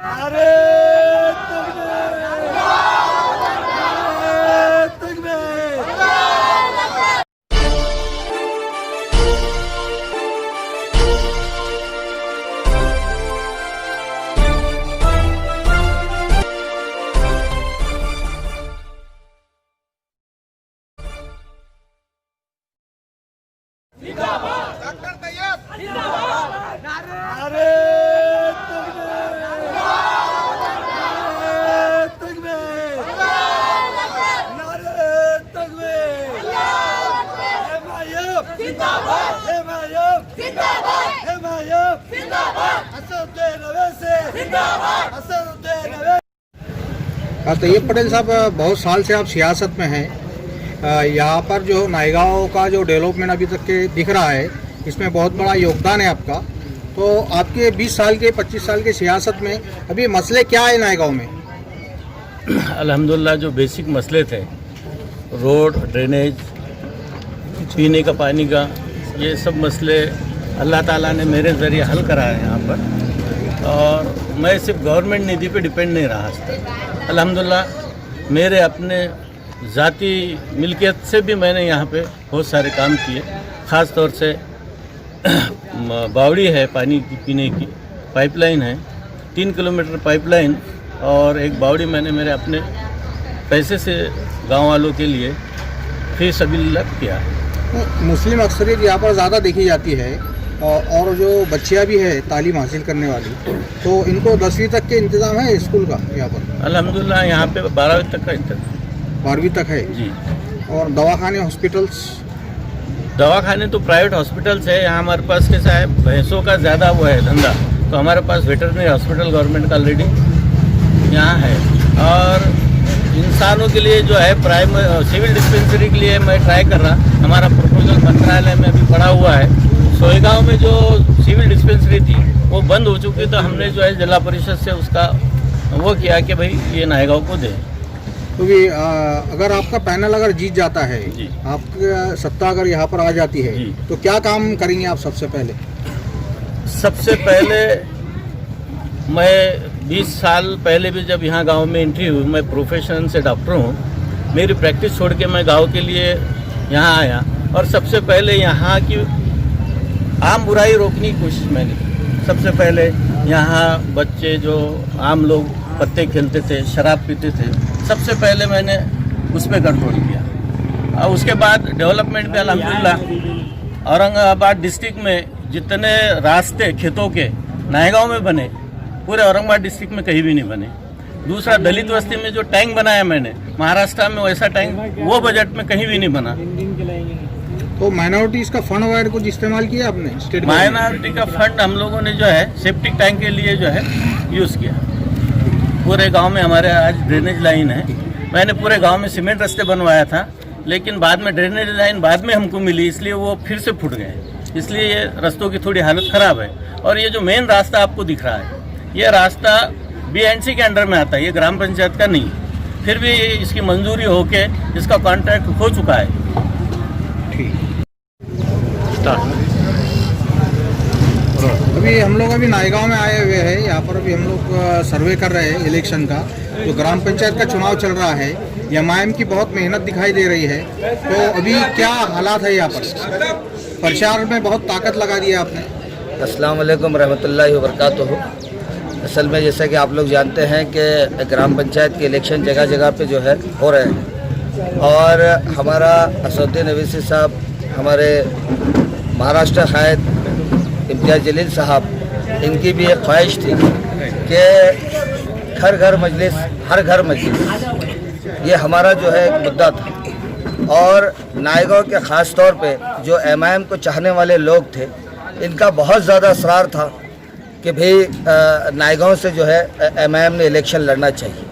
अरे डॉक्टर तैयब अरे तैयब पटेल साहब, बहुत साल से आप सियासत में हैं। यहाँ पर जो नायगांव का जो डेवलपमेंट अभी तक के दिख रहा है, इसमें बहुत बड़ा योगदान है आपका। तो आपके 20 साल के 25 साल के सियासत में अभी मसले क्या है नायगांव में? अल्हम्दुलिल्लाह जो बेसिक मसले थे, रोड, ड्रेनेज, पीने का पानी का, ये सब मसले अल्लाह ताला ने मेरे ज़रिए हल कराए यहाँ पर। और मैं सिर्फ गवर्नमेंट निधि पे डिपेंड नहीं रहा आज तक। अल्हम्दुलिल्लाह मेरे अपने ज़ाती मिल्कियत से भी मैंने यहाँ पे बहुत सारे काम किए। ख़ास तौर से बावड़ी है पानी की पीने की, पाइपलाइन है 3 किलोमीटर पाइपलाइन, और एक बावड़ी मैंने मेरे अपने पैसे से गांव वालों के लिए फी सबीलिल्लाह किया। मुस्लिम अक्सरियत यहाँ पर ज़्यादा देखी जाती है, और जो बच्चियाँ भी है तालीम हासिल करने वाली, तो इनको 10वीं तक के इंतज़ाम है स्कूल का यहाँ पर? अल्हम्दुलिल्लाह यहाँ पे 12वीं तक का इंतज़ाम। 12वीं तक है जी। और दवाखाने, हॉस्पिटल्स? दवाखाने तो प्राइवेट हॉस्पिटल्स है। यहाँ हमारे पास कैसा है, भैंसों का ज़्यादा वो है धंधा, तो हमारे पास वेटरनरी हॉस्पिटल गवर्नमेंट का ऑलरेडी यहाँ है। और इंसानों के लिए जो है सिविल डिस्पेंसरी के लिए मैं ट्राई कर रहा। हमारा प्रपोजल मंत्रालय में अभी पड़ा हुआ है। सोईगांव में जो सिविल डिस्पेंसरी थी वो बंद हो चुकी, तो हमने जो है जिला परिषद से उसका वो किया कि भाई ये नायगांव को दें। तो भी अगर आपका पैनल अगर जीत जाता है, आपकी सत्ता अगर यहाँ पर आ जाती है, तो क्या काम करेंगे आप सबसे पहले? सबसे पहले मैं 20 साल पहले भी जब यहाँ गांव में एंट्री हुई, मैं प्रोफेशन से डॉक्टर हूँ। मेरी प्रैक्टिस छोड़ के मैं गांव के लिए यहाँ आया, और सबसे पहले यहाँ की आम बुराई रोकने की कोशिश मैंने की। सबसे पहले यहाँ बच्चे जो आम लोग पत्ते खेलते थे, शराब पीते थे, सबसे पहले मैंने उस पर कंट्रोल किया। और उसके बाद डेवलपमेंट में अल्हम्दुलिल्लाह औरंगाबाद डिस्ट्रिक्ट में जितने रास्ते खेतों के नायगांव में बने, पूरे औरंगाबाद डिस्ट्रिक्ट में कहीं भी नहीं बने। दूसरा, दलित बस्ती में जो टैंक बनाया मैंने, महाराष्ट्र में वैसा टैंक वो बजट में कहीं भी नहीं बना। तो माइनॉरिटीज़ का फंड वगैरह कुछ इस्तेमाल किया आपने? स्टेट माइनॉरिटी का फंड हम लोगों ने जो है सेप्टिक टैंक के लिए जो है यूज़ किया। पूरे गांव में हमारे आज ड्रेनेज लाइन है। मैंने पूरे गांव में सीमेंट रास्ते बनवाया था, लेकिन बाद में ड्रेनेज लाइन बाद में हमको मिली, इसलिए वो फिर से फूट गए। इसलिए ये रास्तों की थोड़ी हालत ख़राब है। और ये जो मेन रास्ता आपको दिख रहा है, ये रास्ता BNC के अंडर में आता है, ये ग्राम पंचायत का नहीं। फिर भी इसकी मंजूरी होके इसका कॉन्ट्रैक्ट हो चुका है। अभी हम लोग नायगांव में आए हुए हैं। यहाँ पर अभी हम लोग सर्वे कर रहे हैं इलेक्शन का। जो ग्राम पंचायत का चुनाव चल रहा है, MIM की बहुत मेहनत दिखाई दे रही है। तो अभी क्या हालात है यहाँ पर? प्रचार में बहुत ताकत लगा दी है आपने। अस्सलाम वालेकुम रहमतुल्लाहि व बरकातुहू। असल में जैसा कि आप लोग जानते हैं कि ग्राम पंचायत के इलेक्शन जगह जगह पे जो है हो रहे हैं, और हमारा असदुद्दीन अवैसी साहब, हमारे महाराष्ट्र कायद इम्तियाज़ जलील साहब, इनकी भी एक ख्वाहिश थी कि घर घर मजलिस, हर घर मजलिस, ये हमारा जो है एक मुद्दा था। और नायगांव के ख़ास तौर पे जो MIM को चाहने वाले लोग थे, इनका बहुत ज़्यादा असरार था कि भाई नायगांव से जो है MIM ने इलेक्शन लड़ना चाहिए।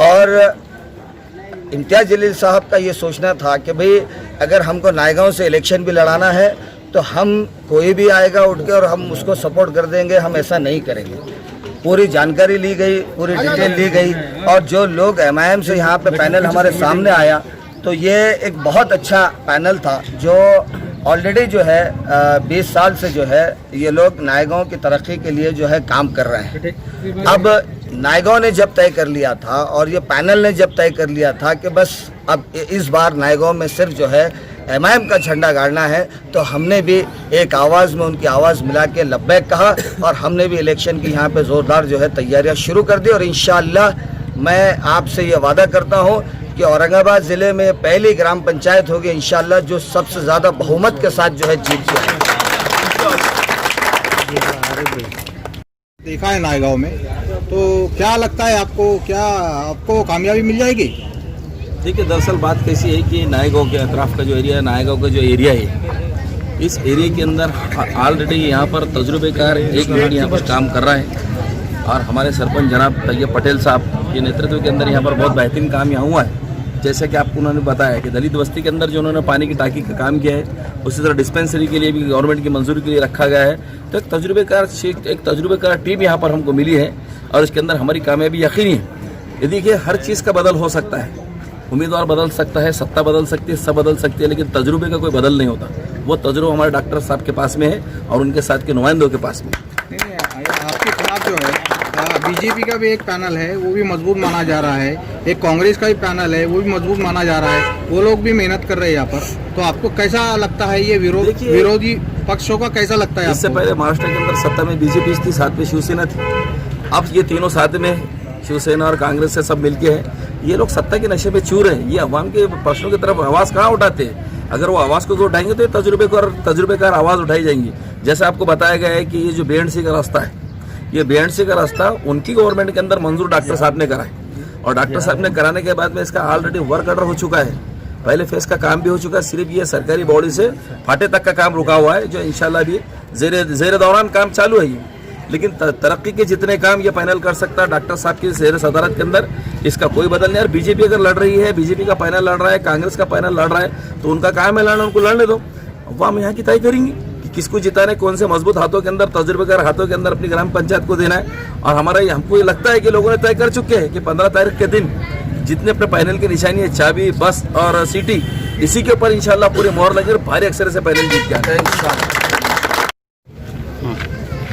और इम्तियाज़ जलील साहब का ये सोचना था कि भाई अगर हमको नायगांव से इलेक्शन भी लड़ाना है तो हम, कोई भी आएगा उठ के और हम उसको सपोर्ट कर देंगे, हम ऐसा नहीं करेंगे। पूरी जानकारी ली गई, पूरी डिटेल ली गई, और जो लोग MIM से यहाँ पे पैनल हमारे सामने आया, तो ये एक बहुत अच्छा पैनल था जो ऑलरेडी जो है 20 साल से जो है ये लोग नायगांव की तरक्की के लिए जो है काम कर रहे हैं। अब नायगांव ने जब तय कर लिया था और ये पैनल ने जब तय कर लिया था कि बस अब इस बार नायगांव में सिर्फ जो है MIM का झंडा गाड़ना है, तो हमने भी एक आवाज़ में उनकी आवाज़ मिला के लब्बैक कहा और हमने भी इलेक्शन की यहाँ पे ज़ोरदार जो है तैयारियाँ शुरू कर दी। और इंशाअल्लाह मैं आपसे ये वादा करता हूँ कि औरंगाबाद ज़िले में पहली ग्राम पंचायत होगी इंशाअल्लाह जो सबसे ज़्यादा बहुमत के साथ जो है जीत जाए। देखा है नायगांव में, तो क्या लगता है आपको, क्या आपको कामयाबी मिल जाएगी? देखिए, दरअसल बात कैसी है कि नायगांव के अतराफ का जो एरिया है, नायगांव का जो एरिया है, इस एरिया के अंदर ऑलरेडी यहाँ पर तजुर्बेकार एक यूनिट यहाँ पर काम कर रहा है और हमारे सरपंच जनाब तैयब पटेल साहब के नेतृत्व के अंदर यहाँ पर बहुत बेहतरीन काम यहाँ हुआ है। जैसे कि आपको उन्होंने बताया कि दलित बस्ती के अंदर जो उन्होंने पानी की टाँकी का काम किया है, उसी तरह डिस्पेंसरी के लिए भी गवर्नमेंट की मंजूरी के लिए रखा गया है। तो एक तजुर्बेकार टीम यहाँ पर हमको मिली है और इसके अंदर हमारी कामयाबी यकीनी है। ये देखिए, हर चीज़ का बदल हो सकता है, उम्मीदवार बदल सकता है, सत्ता बदल सकती है, सब बदल सकती है, लेकिन तजुर्बे का कोई बदल नहीं होता। वो तजुर्बा हमारे डॉक्टर साहब के पास में है और उनके साथ के नुमाइंदों के पास में। नहीं, आपके खिलाफ जो है बीजेपी का भी एक पैनल है, वो भी मजबूत माना जा रहा है, एक कांग्रेस का भी पैनल है, वो भी मजबूत माना जा रहा है, वो लोग भी मेहनत कर रहे हैं यहाँ पर। तो आपको कैसा लगता है ये विरोधी पक्षों का कैसा लगता है? इससे पहले महाराष्ट्र के अंदर सत्ता में बीजेपी थी, साथ में शिवसेना थी। अब ये तीनों साथ में, शिवसेना और कांग्रेस से सब मिलके है। ये लोग सत्ता के नशे में चूर हैं। ये अवाम के प्रश्नों की तरफ आवाज़ कहाँ उठाते हैं? अगर वो आवाज़ को तो उठाएंगे तो ये तजुर्बेकार आवाज़ उठाई जाएंगी। जैसे आपको बताया गया है कि ये जो BNC का रास्ता है, ये BNC का रास्ता उनकी गवर्नमेंट के अंदर मंजूर डॉक्टर साहब ने करा है और डॉक्टर साहब ने कराने के बाद में इसका ऑलरेडी वर्क ऑर्डर हो चुका है, पहले फेज का काम भी हो चुका है। सिर्फ ये सरकारी बॉडी से फाटे तक का काम रुका हुआ है, जो इंशाल्लाह भी जेर दौरान काम चालू है। लेकिन तरक्की के जितने काम ये पैनल कर सकता है डॉक्टर साहब की ज़ेर सदारत के अंदर, इसका कोई बदल नहीं। और बीजेपी अगर लड़ रही है, बीजेपी का पैनल लड़ रहा है, कांग्रेस का पैनल लड़ रहा है, तो उनका काम है लड़ना, उनको लड़ने दो। अब हम यहाँ की तय करेंगे कि किसको जिताना है, कौन से मजबूत हाथों के अंदर, तजुर्बेकार हाथों के अंदर अपनी ग्राम पंचायत को देना है। और हमको ये लगता है कि लोगों ने तय कर चुके हैं कि 15 तारीख के दिन जितने अपने पैनल की निशानी है, चाबी, बस और सीटी, इसी के ऊपर इंशाल्लाह पूरी मोहर लगे और भारी अक्षर से पैनल जीत गया है।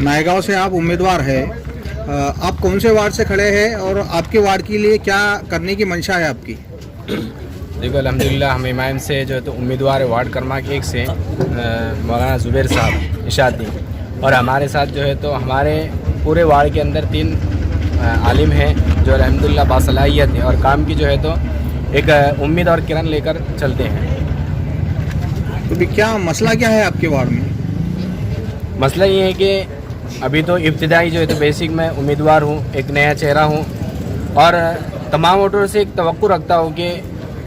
नायगांव से आप उम्मीदवार है, आप कौन से वार्ड से खड़े हैं और आपके वार्ड के लिए क्या करने की मंशा है आपकी? देखो, अल्हम्दुलिल्लाह हम MIM से जो है तो उम्मीदवार है वार्ड क्रमांक 1 से मौलाना ज़ुबैर साहब इशादी, और हमारे साथ जो है तो हमारे पूरे वार्ड के अंदर 3 आलिम हैं जो अल्हम्दुलिल्लाह बासलाहियत है और काम की जो है तो एक उम्मीद और किरण लेकर चलते हैं। तो भी क्या मसला क्या है आपके वार्ड में? मसला ये है कि अभी तो इब्तिदाई जो है तो बेसिक मैं उम्मीदवार हूँ, एक नया चेहरा हूँ और तमाम वोटरों से एक तवक्कु रखता हूँ कि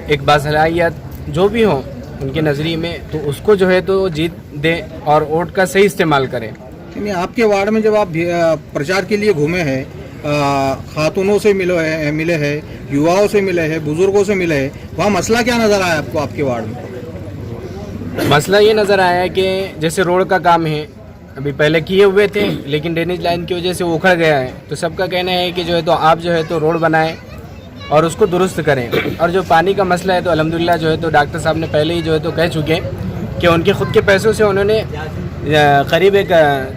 एक बासलाहियत जो भी हो उनके नज़रिए में, तो उसको जो है तो जीत दें और वोट का सही इस्तेमाल करें। यानी आपके वार्ड में जब आप प्रचार के लिए घूमे हैं, खातूनों से मिले हैं, युवाओं से मिले हैं, बुजुर्गों से मिले हैं, वहाँ मसला क्या नज़र आया आपको आपके वार्ड में? मसला ये नज़र आया कि जैसे रोड का काम है, अभी पहले किए हुए थे लेकिन ड्रेनेज लाइन की वजह से वो उखड़ गया है, तो सबका कहना है कि जो है तो आप जो है तो रोड बनाएं और उसको दुरुस्त करें। और जो पानी का मसला है तो अल्हम्दुलिल्लाह जो है तो डॉक्टर साहब ने पहले ही जो है तो कह चुके हैं कि उनके खुद के पैसों से उन्होंने करीब एक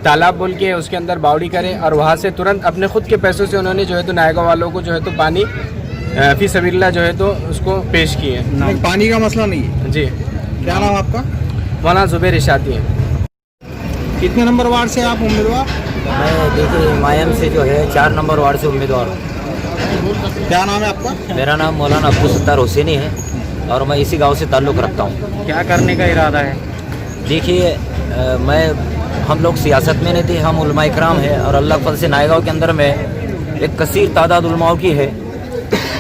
तालाब बोल के उसके अंदर बावड़ी करें और वहाँ से तुरंत अपने खुद के पैसों से उन्होंने जो है तो नायगांव वालों को जो है तो पानी फी सबीलिल्लाह जो है तो उसको पेश किए। पानी का मसला नहीं है जी। क्या नाम आपका? मौलाना ज़ुबैर इशादी है। कितने नंबर वार्ड से आप उम्मीदवार? मैं देखिए MIM से जो है 4 नंबर वार्ड से उम्मीदवार हूँ। क्या नाम है आपका? मेरा नाम मौलाना अब्दुल सत्तार हुसैनी है और मैं इसी गांव से ताल्लुक़ रखता हूँ। क्या करने का इरादा है? देखिए, हम लोग सियासत में नहीं थे, हम उलमा इकराम है और अल्लाह फल से नायगांव के अंदर में एक कसीर तादाद उलमाओं की है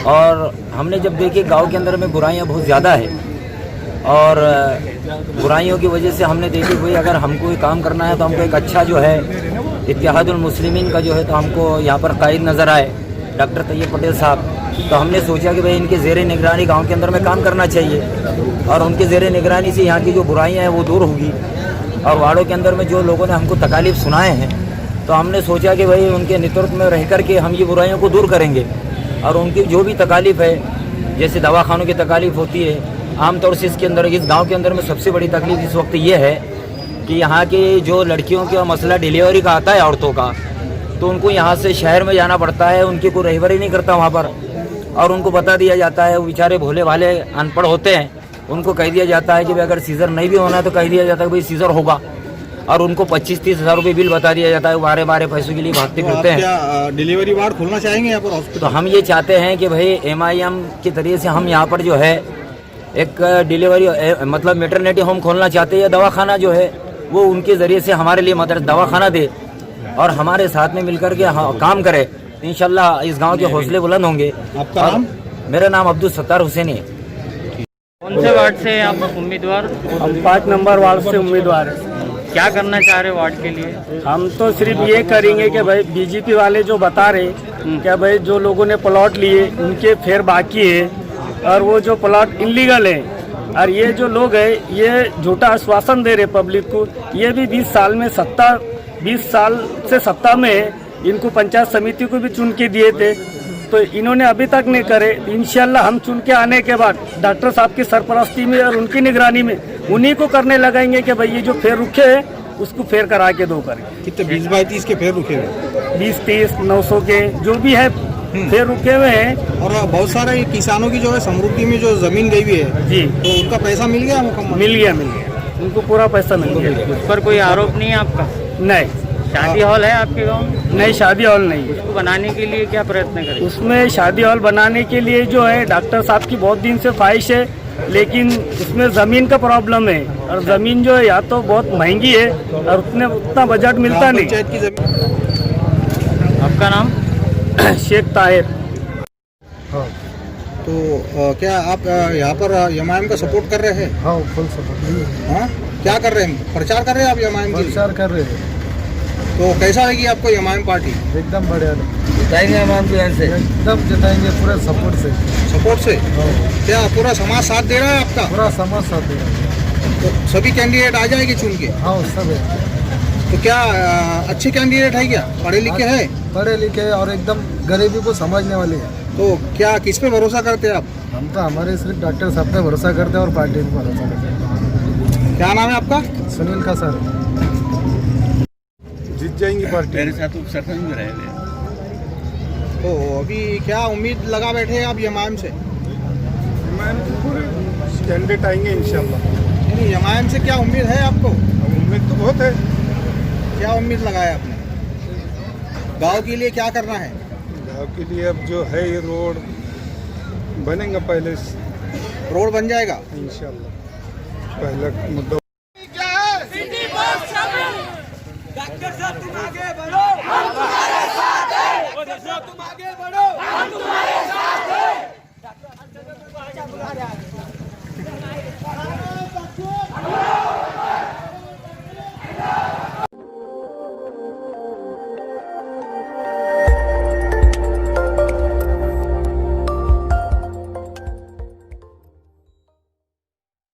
और हमने जब देखी गांव के अंदर में बुराइयां बहुत ज़्यादा है और बुराइयों की वजह से हमने देखी भाई अगर हमको ये काम करना है तो हमको एक अच्छा जो है इत्तेहादुल मुस्लिमीन का जो है तो हमको यहाँ पर कायद नज़र आए डॉक्टर तैयब पटेल साहब, तो हमने सोचा कि भाई इनके ज़ेर निगरानी गाँव के अंदर में काम करना चाहिए और उनके ज़ेर निगरानी से यहाँ की जो बुराइयाँ हैं वो दूर होगी। और वार्डों के अंदर में जो लोगों ने हमको तकालीफ सुनाए हैं तो हमने सोचा कि भाई उनके नेतृत्व में रह कर के हम ये बुराइयों को दूर करेंगे और उनकी जो भी तकालीफ है, जैसे दवाखानों की तकालीफ होती है आमतौर से इसके अंदर, इस गांव के अंदर में सबसे बड़ी तकलीफ इस वक्त ये है कि यहाँ के जो लड़कियों का मसला डिलीवरी का आता है औरतों का, तो उनको यहाँ से शहर में जाना पड़ता है, उनकी कोई रहबरी नहीं करता वहाँ पर, और उनको बता दिया जाता है, वो बेचारे भोले भाले अनपढ़ होते हैं, उनको कह दिया जाता है कि भाई अगर सीज़र नहीं भी होना है तो कह दिया जाता है कि भाई सीज़र होगा, और उनको 25-30 हज़ार रुपये बिल बता दिया जाता है, बारह बारह पैसों के लिए भागते फिरते हैं। क्या डिलीवरी वार्ड खोलना चाहेंगे यहाँ पर हॉस्पिटल? तो हम ये चाहते हैं कि भाई MIM के जरिए से हम यहाँ पर जो है एक डिलीवरी मतलब मेटरनिटी होम खोलना चाहते हैं, या दवाखाना जो है वो उनके ज़रिए से हमारे लिए मतलब दवाखाना दे और हमारे साथ में मिलकर के काम करे, तो इंशाल्लाह इस गांव के हौसले बुलंद होंगे। आपका नाम? मेरा नाम अब्दुल सत्तार हुसैन है। कौन से वार्ड से आप उम्मीदवार? हम 5 नंबर वार्ड से उम्मीदवार हैं। क्या करना चाह रहे वार्ड के लिए? हम तो सिर्फ ये करेंगे कि भाई बीजेपी वाले जो बता रहे क्या भाई जो लोगों ने प्लॉट लिए उनके फेर बाकी है, और वो जो प्लॉट इलीगल है, और ये जो लोग हैं ये झूठा आश्वासन दे रहे पब्लिक को। ये भी 20 साल से सत्ता में है, इनको पंचायत समिति को भी चुन के दिए थे, तो इन्होंने अभी तक नहीं करे। इंशाल्लाह हम चुन के आने के बाद डॉक्टर साहब की सरपरस्ती में और उनकी निगरानी में उन्हीं को करने लगाएंगे कि भाई ये जो फेर रुके हैं उसको फेर करा के दो करें। कितने 20 बाई 30 के फेर रुके हुए? 20-30 900 के जो भी है फेर रुके हुए हैं। और बहुत सारे किसानों की जो है समृद्धि में जो जमीन गई हुई है जी, तो उनका पैसा मिल गया मुकम्मल? मिल गया उनको पूरा पैसा मिल गया। उस पर कोई आरोप नहीं है आपका? नहीं, शादी हॉल है आपके गांव में? नहीं शादी हॉल नहीं है। उसको बनाने के लिए क्या प्रयत्न करें? उसमें शादी हॉल बनाने के लिए जो है डॉक्टर साहब की बहुत दिन से ख्वाहिश है, लेकिन उसमें ज़मीन का प्रॉब्लम है, और ज़मीन जो है या तो बहुत महंगी है और उतना बजट मिलता नहीं। पंचायत की जमीन। आपका नाम? शेख ताहिर। तो क्या आप यहाँ पर MIM का सपोर्ट कर रहे हैं? हाँ, फुल सपोर्ट। हाँ, क्या कर रहे हैं? प्रचार कर रहे हैं आप MIM के लिए? प्रचार कर रहे हैं। तो कैसा लगी आपको MIM पार्टी? एकदम बढ़िया, जिताएंगे हम आपके यहाँ से, एकदम जिताएंगे पूरे सपोर्ट से। सपोर्ट से? क्या पूरा समाज साथ दे रहा है आपका? पूरा समाज साथ दे रहा है। तो सभी कैंडिडेट आ जाएंगे चुन के? हाँ, सब है। तो क्या अच्छे कैंडिडेट है क्या? पढ़े लिखे हैं? पढ़े लिखे और एकदम गरीबी को समझने वाले हैं। तो क्या किस पे भरोसा करते हैं आप? हम तो हमारे सिर्फ डॉक्टर साहब पे भरोसा करते हैं और पार्टी पे भरोसा करते हैं। क्या नाम है आपका? सुनील का सर। जीत जाएंगी पार्टी। मेरे साथ उप सरपंच में रहे हुए। तो अभी क्या उम्मीद लगा बैठे हैं आप MIM से? कैंडिडेट आएंगे इंशाल्लाह। नहीं, MIM से क्या उम्मीद है आपको? उम्मीद तो बहुत है। क्या उम्मीद लगाया आपने? गांव के लिए क्या करना है? गाँव के लिए अब जो है ये रोड बनेगा, पहले रोड बन जाएगा इंशाल्लाह। पहला मुद्दा डॉक्टर साहब तुम आगे बढ़ो, हम तुम्हारे साथ हैं। तुम आगे बढ़ो।